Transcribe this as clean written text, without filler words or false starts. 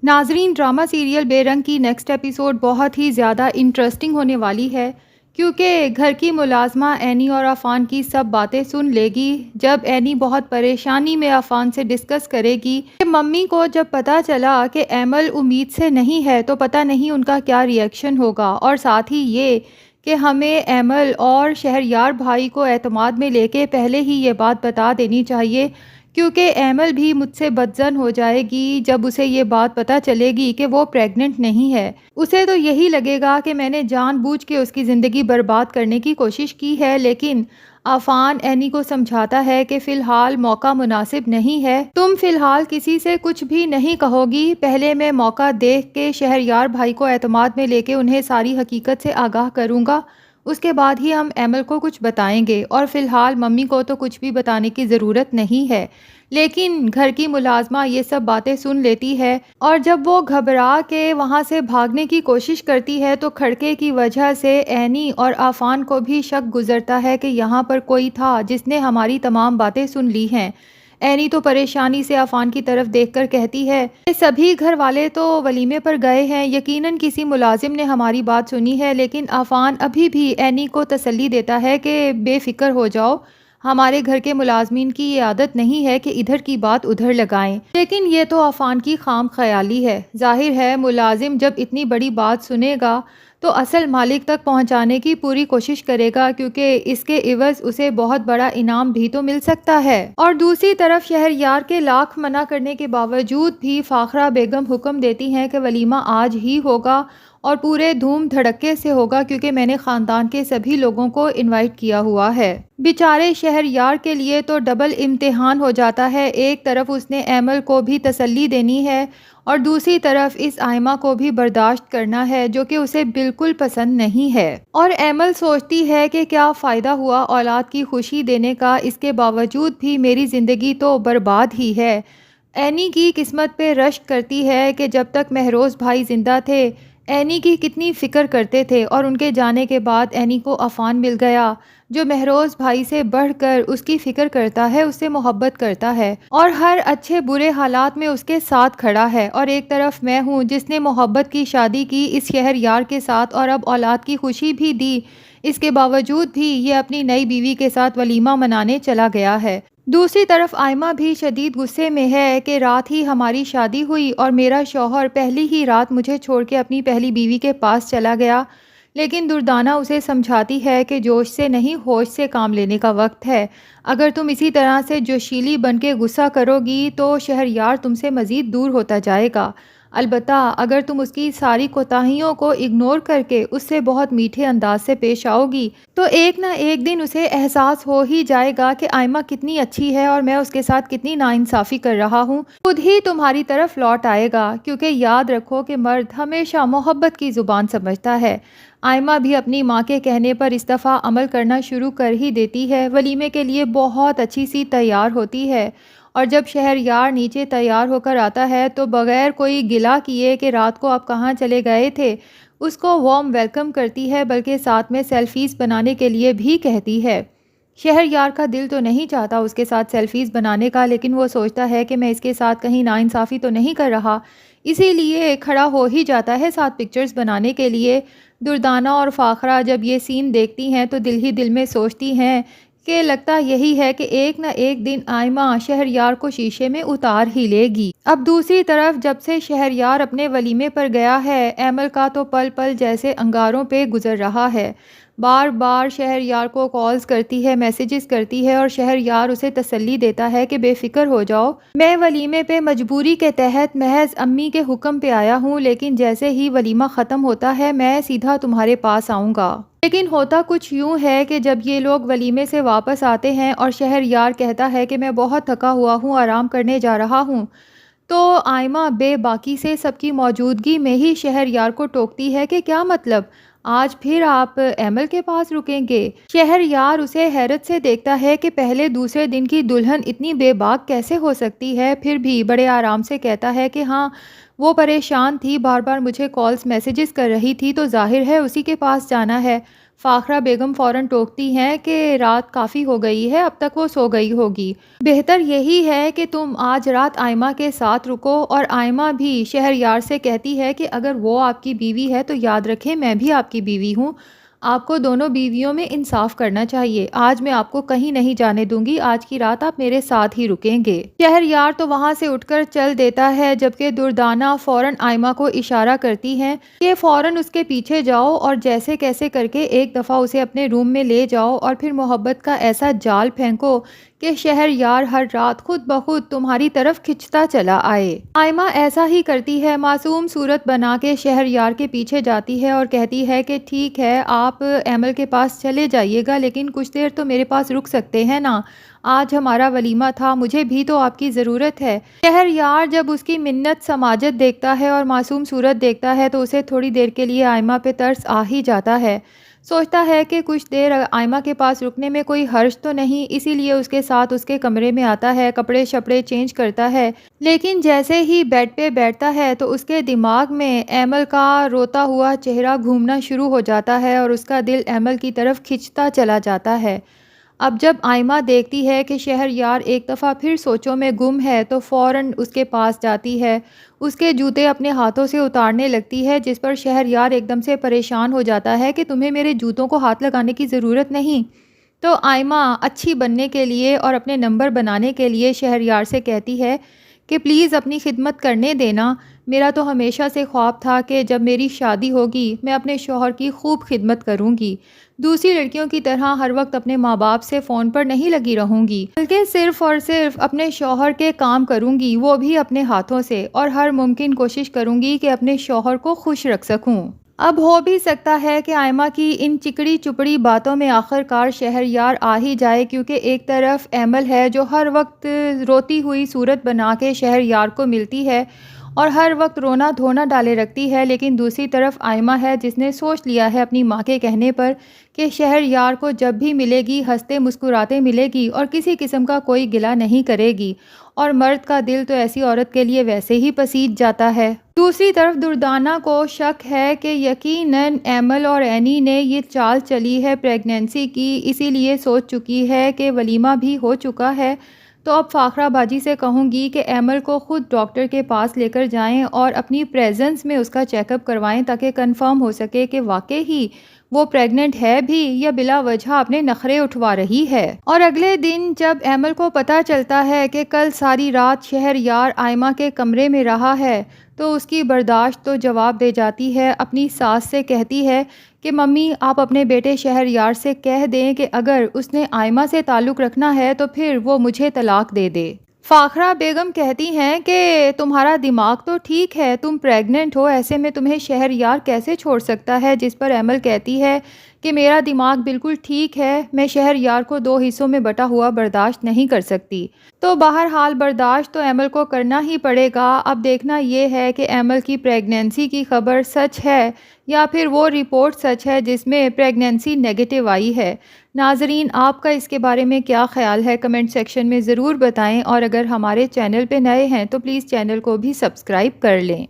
ناظرین، drama serial بے رنگ کی نیکسٹ ایپیسوڈ بہت ہی زیادہ انٹرسٹنگ ہونے والی ہے، کیونکہ گھر کی ملازمہ اینی اور عفان کی سب باتیں سن لے گی۔ جب اینی بہت پریشانی میں عفان سے ڈسکس کرے گی کہ ممی کو جب پتہ چلا کہ ایمل امید سے نہیں ہے تو پتہ نہیں ان کا کیا ری ایکشن ہوگا، اور ساتھ ہی یہ کہ ہمیں ایمل اور شہریار بھائی کو اعتماد میں لے کے پہلے ہی یہ بات بتا دینی چاہیے، کیونکہ ایمل بھی مجھ سے بدظن ہو جائے گی جب اسے یہ بات پتہ چلے گی کہ وہ پریگننٹ نہیں ہے۔ اسے تو یہی لگے گا کہ میں نے جان بوجھ کے اس کی زندگی برباد کرنے کی کوشش کی ہے، لیکن عفان اینی کو سمجھاتا ہے کہ فی الحال موقع مناسب نہیں ہے، تم فی الحال کسی سے کچھ بھی نہیں کہو گی، پہلے میں موقع دیکھ کے شہریار بھائی کو اعتماد میں لے کے انہیں ساری حقیقت سے آگاہ کروں گا، اس کے بعد ہی ہم ایمل کو کچھ بتائیں گے، اور فی الحال ممی کو تو کچھ بھی بتانے کی ضرورت نہیں ہے۔ لیکن گھر کی ملازمہ یہ سب باتیں سن لیتی ہے، اور جب وہ گھبرا کے وہاں سے بھاگنے کی کوشش کرتی ہے تو کھڑکے کی وجہ سے اینی اور عفان کو بھی شک گزرتا ہے کہ یہاں پر کوئی تھا جس نے ہماری تمام باتیں سن لی ہیں۔ اینی تو پریشانی سے عفان کی طرف دیکھ کر کہتی ہے کہ سبھی گھر والے تو ولیمے پر گئے ہیں، یقیناً کسی ملازم نے ہماری بات سنی ہے، لیکن عفان ابھی بھی اینی کو تسلی دیتا ہے کہ بے فکر ہو جاؤ، ہمارے گھر کے ملازمین کی یہ عادت نہیں ہے کہ ادھر کی بات ادھر لگائیں۔ لیکن یہ تو عفان کی خام خیالی ہے، ظاہر ہے ملازم جب اتنی بڑی بات سنے گا تو اصل مالک تک پہنچانے کی پوری کوشش کرے گا، کیونکہ اس کے عوض اسے بہت بڑا انعام بھی تو مل سکتا ہے۔ اور دوسری طرف شہریار کے لاکھ منع کرنے کے باوجود بھی فاخرہ بیگم حکم دیتی ہیں کہ ولیمہ آج ہی ہوگا اور پورے دھوم دھڑکے سے ہوگا، کیونکہ میں نے خاندان کے سبھی لوگوں کو انوائٹ کیا ہوا ہے۔ بیچارے شہریار کے لیے تو ڈبل امتحان ہو جاتا ہے، ایک طرف اس نے ایمل کو بھی تسلی دینی ہے اور دوسری طرف اس آئمہ کو بھی برداشت کرنا ہے جو کہ اسے بالکل پسند نہیں ہے۔ اور ایمل سوچتی ہے کہ کیا فائدہ ہوا اولاد کی خوشی دینے کا، اس کے باوجود بھی میری زندگی تو برباد ہی ہے۔ اینی کی قسمت پہ رشک کرتی ہے کہ جب تک مہروز بھائی زندہ تھے اینی کی کتنی فکر کرتے تھے، اور ان کے جانے کے بعد اینی کو عفان مل گیا جو مہروز بھائی سے بڑھ کر اس کی فکر کرتا ہے، اس سے محبت کرتا ہے اور ہر اچھے برے حالات میں اس کے ساتھ کھڑا ہے۔ اور ایک طرف میں ہوں جس نے محبت کی شادی کی اس شہریار کے ساتھ اور اب اولاد کی خوشی بھی دی، اس کے باوجود بھی یہ اپنی نئی بیوی کے ساتھ ولیمہ منانے چلا گیا ہے۔ دوسری طرف آئمہ بھی شدید غصے میں ہے کہ رات ہی ہماری شادی ہوئی اور میرا شوہر پہلی ہی رات مجھے چھوڑ کے اپنی پہلی بیوی کے پاس چلا گیا، لیکن دردانہ اسے سمجھاتی ہے کہ جوش سے نہیں ہوش سے کام لینے کا وقت ہے، اگر تم اسی طرح سے جوشیلی بن کے غصہ کرو گی تو شہریار تم سے مزید دور ہوتا جائے گا، البتہ اگر تم اس کی ساری کوتاہیوں کو اگنور کر کے اس سے بہت میٹھے انداز سے پیش آؤ گی تو ایک نہ ایک دن اسے احساس ہو ہی جائے گا کہ آئمہ کتنی اچھی ہے اور میں اس کے ساتھ کتنی ناانصافی کر رہا ہوں، خود ہی تمہاری طرف لوٹ آئے گا، کیونکہ یاد رکھو کہ مرد ہمیشہ محبت کی زبان سمجھتا ہے۔ آئمہ بھی اپنی ماں کے کہنے پر اس دفعہ عمل کرنا شروع کر ہی دیتی ہے، ولیمے کے لیے بہت اچھی سی تیار ہوتی ہے، اور جب شہریار نیچے تیار ہو کر آتا ہے تو بغیر کوئی گلہ کیے کہ رات کو آپ کہاں چلے گئے تھے اس کو وارم ویلکم کرتی ہے، بلکہ ساتھ میں سیلفیز بنانے کے لیے بھی کہتی ہے۔ شہریار کا دل تو نہیں چاہتا اس کے ساتھ سیلفیز بنانے کا، لیکن وہ سوچتا ہے کہ میں اس کے ساتھ کہیں ناانصافی تو نہیں کر رہا، اسی لیے کھڑا ہو ہی جاتا ہے ساتھ پکچرز بنانے کے لیے۔ دردانہ اور فاخرہ جب یہ سین دیکھتی ہیں تو دل ہی دل میں سوچتی ہیں کہ لگتا یہی ہے کہ ایک نہ ایک دن آئمہ شہریار کو شیشے میں اتار ہی لے گی۔ اب دوسری طرف جب سے شہریار اپنے ولیمے پر گیا ہے، ایمل کا تو پل پل جیسے انگاروں پہ گزر رہا ہے، بار بار شہریار کو کالز کرتی ہے، میسیجز کرتی ہے، اور شہریار اسے تسلی دیتا ہے کہ بے فکر ہو جاؤ، میں ولیمے پہ مجبوری کے تحت محض امی کے حکم پہ آیا ہوں، لیکن جیسے ہی ولیمہ ختم ہوتا ہے میں سیدھا تمہارے پاس آؤں گا۔ لیکن ہوتا کچھ یوں ہے کہ جب یہ لوگ ولیمے سے واپس آتے ہیں اور شہریار کہتا ہے کہ میں بہت تھکا ہوا ہوں، آرام کرنے جا رہا ہوں، تو آئمہ بے باکی سے سب کی موجودگی میں ہی شہریار کو ٹوکتی ہے کہ کیا مطلب، آج پھر آپ ایمل کے پاس رکیں گے؟ شہریار اسے حیرت سے دیکھتا ہے کہ پہلے دوسرے دن کی دلہن اتنی بے باک کیسے ہو سکتی ہے، پھر بھی بڑے آرام سے کہتا ہے کہ ہاں وہ پریشان تھی، بار بار مجھے کالز میسیجز کر رہی تھی، تو ظاہر ہے اسی کے پاس جانا ہے، فاخرہ بیگم فوراً ٹوکتی ہیں کہ رات کافی ہو گئی ہے، اب تک وہ سو گئی ہوگی، بہتر یہی ہے کہ تم آج رات آئمہ کے ساتھ رکو۔ اور آئمہ بھی شہریار سے کہتی ہے کہ اگر وہ آپ کی بیوی ہے تو یاد رکھیں میں بھی آپ کی بیوی ہوں، آپ کو دونوں بیویوں میں انصاف کرنا چاہیے، آج میں آپ کو کہیں نہیں جانے دوں گی، آج کی رات آپ میرے ساتھ ہی رکیں گے۔ شہریار تو وہاں سے اٹھ کر چل دیتا ہے، جبکہ دردانہ فوراً آئمہ کو اشارہ کرتی ہیں کہ فوراً اس کے پیچھے جاؤ اور جیسے کیسے کر کے ایک دفعہ اسے اپنے روم میں لے جاؤ اور پھر محبت کا ایسا جال پھینکو کہ شہریار ہر رات خود بخود تمہاری طرف کھنچتا چلا آئے۔ آئمہ ایسا ہی کرتی ہے، معصوم صورت بنا کے شہریار کے پیچھے جاتی ہے اور کہتی ہے کہ ٹھیک ہے آپ ایمل کے پاس چلے جائیے گا، لیکن کچھ دیر تو میرے پاس رک سکتے ہیں نا، آج ہمارا ولیمہ تھا، مجھے بھی تو آپ کی ضرورت ہے۔ شہریار جب اس کی منت سماجت دیکھتا ہے اور معصوم صورت دیکھتا ہے تو اسے تھوڑی دیر کے لیے آئمہ پہ ترس آ ہی جاتا ہے، سوچتا ہے کہ کچھ دیر آئمہ کے پاس رکنے میں کوئی حرج تو نہیں، اسی لیے اس کے ساتھ اس کے کمرے میں آتا ہے، کپڑے شپڑے چینج کرتا ہے، لیکن جیسے ہی بیڈ پہ بیٹھتا ہے تو اس کے دماغ میں ایمل کا روتا ہوا چہرہ گھومنا شروع ہو جاتا ہے اور اس کا دل ایمل کی طرف کھنچتا چلا جاتا ہے۔ اب جب آئمہ دیکھتی ہے کہ شہریار ایک دفعہ پھر سوچوں میں گم ہے تو فوراً اس کے پاس جاتی ہے، اس کے جوتے اپنے ہاتھوں سے اتارنے لگتی ہے، جس پر شہریار ایک دم سے پریشان ہو جاتا ہے کہ تمہیں میرے جوتوں کو ہاتھ لگانے کی ضرورت نہیں۔ تو آئمہ اچھی بننے کے لیے اور اپنے نمبر بنانے کے لیے شہریار سے کہتی ہے کہ پلیز اپنی خدمت کرنے دینا، میرا تو ہمیشہ سے خواب تھا کہ جب میری شادی ہوگی میں اپنے شوہر کی خوب خدمت کروں گی، دوسری لڑکیوں کی طرح ہر وقت اپنے ماں باپ سے فون پر نہیں لگی رہوں گی، بلکہ صرف اور صرف اپنے شوہر کے کام کروں گی، وہ بھی اپنے ہاتھوں سے، اور ہر ممکن کوشش کروں گی کہ اپنے شوہر کو خوش رکھ سکوں۔ اب ہو بھی سکتا ہے کہ آئمہ کی ان چکڑی چپڑی باتوں میں آخر کار شہریار آ ہی جائے، کیونکہ ایک طرف ایمل ہے جو ہر وقت روتی ہوئی صورت بنا کے شہریار کو ملتی ہے اور ہر وقت رونا دھونا ڈالے رکھتی ہے، لیکن دوسری طرف آئمہ ہے جس نے سوچ لیا ہے اپنی ماں کے کہنے پر کہ شہریار کو جب بھی ملے گی ہنستے مسکراتے ملے گی اور کسی قسم کا کوئی گلہ نہیں کرے گی، اور مرد کا دل تو ایسی عورت کے لیے ویسے ہی پسیج جاتا ہے۔ دوسری طرف دردانہ کو شک ہے کہ یقیناً ایمل اور اینی نے یہ چال چلی ہے پریگنینسی کی، اسی لیے سوچ چکی ہے کہ ولیمہ بھی ہو چکا ہے، تو اب فاخرہ باجی سے کہوں گی کہ ایمل کو خود ڈاکٹر کے پاس لے کر جائیں اور اپنی پریزنس میں اس کا چیک اپ کروائیں تاکہ کنفرم ہو سکے کہ واقعی ہی وہ پریگننٹ ہے بھی یا بلا وجہ اپنے نخرے اٹھوا رہی ہے۔ اور اگلے دن جب ایمل کو پتہ چلتا ہے کہ کل ساری رات شہریار آئمہ کے کمرے میں رہا ہے تو اس کی برداشت تو جواب دے جاتی ہے، اپنی ساس سے کہتی ہے کہ ممی آپ اپنے بیٹے شہریار سے کہہ دیں کہ اگر اس نے آئمہ سے تعلق رکھنا ہے تو پھر وہ مجھے طلاق دے دے۔ فاخرہ بیگم کہتی ہیں کہ تمہارا دماغ تو ٹھیک ہے، تم پریگننٹ ہو، ایسے میں تمہیں شہریار کیسے چھوڑ سکتا ہے، جس پر ایمل کہتی ہے کہ میرا دماغ بالکل ٹھیک ہے، میں شہریار کو 2 حصوں میں بٹا ہوا برداشت نہیں کر سکتی۔ تو بہرحال برداشت تو ایمل کو کرنا ہی پڑے گا، اب دیکھنا یہ ہے کہ ایمل کی پریگننسی کی خبر سچ ہے یا پھر وہ رپورٹ سچ ہے جس میں پریگننسی نیگیٹو آئی ہے۔ ناظرین آپ کا اس کے بارے میں کیا خیال ہے کمنٹ سیکشن میں ضرور بتائیں، اور اگر ہمارے چینل پہ نئے ہیں تو پلیز چینل کو بھی سبسکرائب کر لیں۔